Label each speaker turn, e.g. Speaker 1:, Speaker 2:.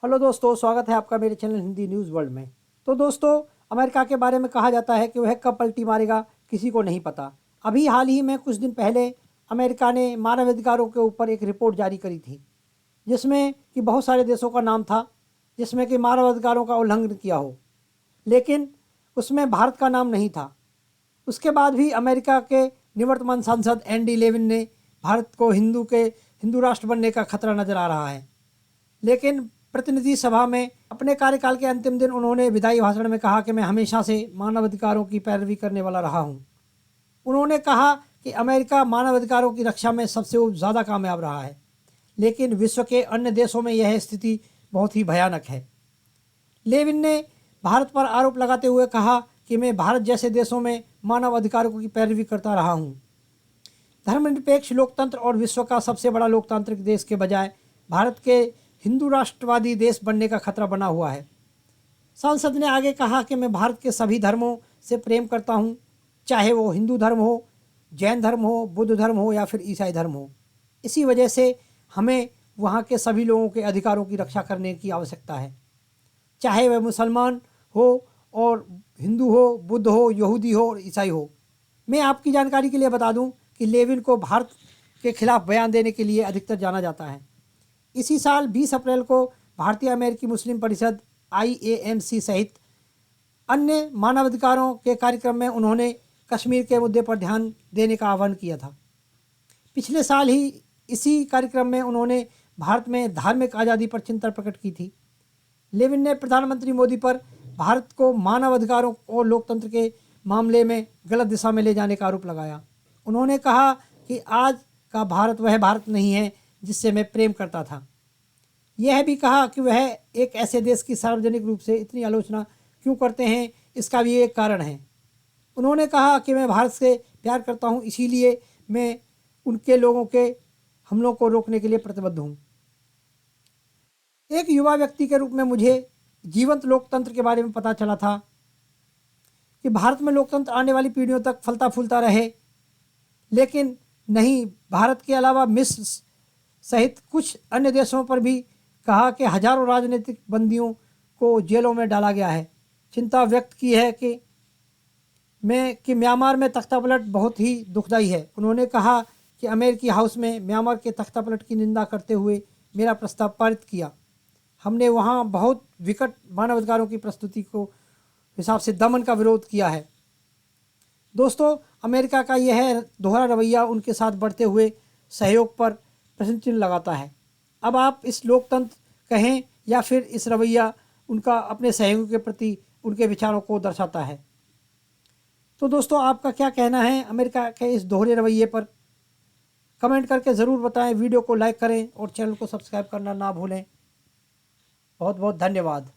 Speaker 1: Hello दोस्तों, स्वागत है आपका मेरे चैनल हिंदी न्यूज़ वर्ल्ड में। तो दोस्तों, अमेरिका के बारे में कहा जाता है कि वह कब पलटी मारेगा किसी को नहीं पता। अभी हाल ही में कुछ दिन पहले अमेरिका ने मानवाधिकारों के ऊपर एक रिपोर्ट जारी करी थी, जिसमें कि बहुत सारे देशों का नाम था जिसमें कि मानवाधिकारों का उल्लंघन किया हो, लेकिन उसमें भारत का नाम नहीं था। उसके बाद भी अमेरिका के निवर्तमान सांसद एंडी लेविन ने भारत को हिंदू राष्ट्र बनने का खतरा नजर आ रहा है। लेकिन प्रतिनिधि सभा में अपने कार्यकाल के अंतिम दिन उन्होंने विदाई भाषण में कहा कि मैं हमेशा से मानवाधिकारों की पैरवी करने वाला रहा हूं। उन्होंने कहा कि अमेरिका मानवाधिकारों की रक्षा में सबसे ज़्यादा कामयाब रहा है, लेकिन विश्व के अन्य देशों में यह स्थिति बहुत ही भयानक है। लेविन ने भारत पर आरोप लगाते हुए कहा कि मैं भारत जैसे देशों में मानव अधिकारों की पैरवी करता रहा हूं। धर्मनिरपेक्ष लोकतंत्र और विश्व का सबसे बड़ा लोकतांत्रिक देश के बजाय भारत के हिंदू राष्ट्रवादी देश बनने का खतरा बना हुआ है। सांसद ने आगे कहा कि मैं भारत के सभी धर्मों से प्रेम करता हूं, चाहे वो हिंदू धर्म हो, जैन धर्म हो, बुद्ध धर्म हो या फिर ईसाई धर्म हो। इसी वजह से हमें वहाँ के सभी लोगों के अधिकारों की रक्षा करने की आवश्यकता है, चाहे वह मुसलमान हो और हिंदू हो, बुद्ध हो, यहूदी हो और ईसाई हो। मैं आपकी जानकारी के लिए बता दूं कि लेविन को भारत के खिलाफ बयान देने के लिए अधिकतर जाना जाता है। इसी साल 20 अप्रैल को भारतीय अमेरिकी मुस्लिम परिषद IAMC सहित अन्य मानवाधिकारों के कार्यक्रम में उन्होंने कश्मीर के मुद्दे पर ध्यान देने का आह्वान किया था। पिछले साल ही इसी कार्यक्रम में उन्होंने भारत में धार्मिक आज़ादी पर चिंता प्रकट की थी। लेविन ने प्रधानमंत्री मोदी पर भारत को मानवाधिकारों और लोकतंत्र के मामले में गलत दिशा में ले जाने का आरोप लगाया। उन्होंने कहा कि आज का भारत वह भारत नहीं है जिससे मैं प्रेम करता था। यह भी कहा कि वह एक ऐसे देश की सार्वजनिक रूप से इतनी आलोचना क्यों करते हैं, इसका भी एक कारण है। उन्होंने कहा कि मैं भारत से प्यार करता हूं, इसीलिए मैं उनके लोगों के हमलों को रोकने के लिए प्रतिबद्ध हूं। एक युवा व्यक्ति के रूप में मुझे जीवंत लोकतंत्र के बारे में पता चला था कि भारत में लोकतंत्र आने वाली पीढ़ियों तक फलता फूलता रहे, लेकिन नहीं। भारत के अलावा मिस्र सहित कुछ अन्य देशों पर भी कहा कि हजारों राजनीतिक बंदियों को जेलों में डाला गया है। चिंता व्यक्त की है कि म्यांमार में तख्तापलट बहुत ही दुखदाई है। उन्होंने कहा कि अमेरिकी हाउस में म्यांमार के तख्तापलट की निंदा करते हुए मेरा प्रस्ताव पारित किया। हमने वहाँ बहुत विकट मानवाधिकारों की प्रस्तुति को हिसाब से दमन का विरोध किया है। दोस्तों, अमेरिका का यह दोहरा रवैया उनके साथ बढ़ते हुए सहयोग पर प्रश्न चिन्ह लगाता है। अब आप इस लोकतंत्र कहें या फिर इस रवैया उनका अपने सहयोगियों के प्रति उनके विचारों को दर्शाता है। तो दोस्तों, आपका क्या कहना है अमेरिका के इस दोहरे रवैये पर? कमेंट करके ज़रूर बताएं। वीडियो को लाइक करें और चैनल को सब्सक्राइब करना ना भूलें। बहुत बहुत धन्यवाद।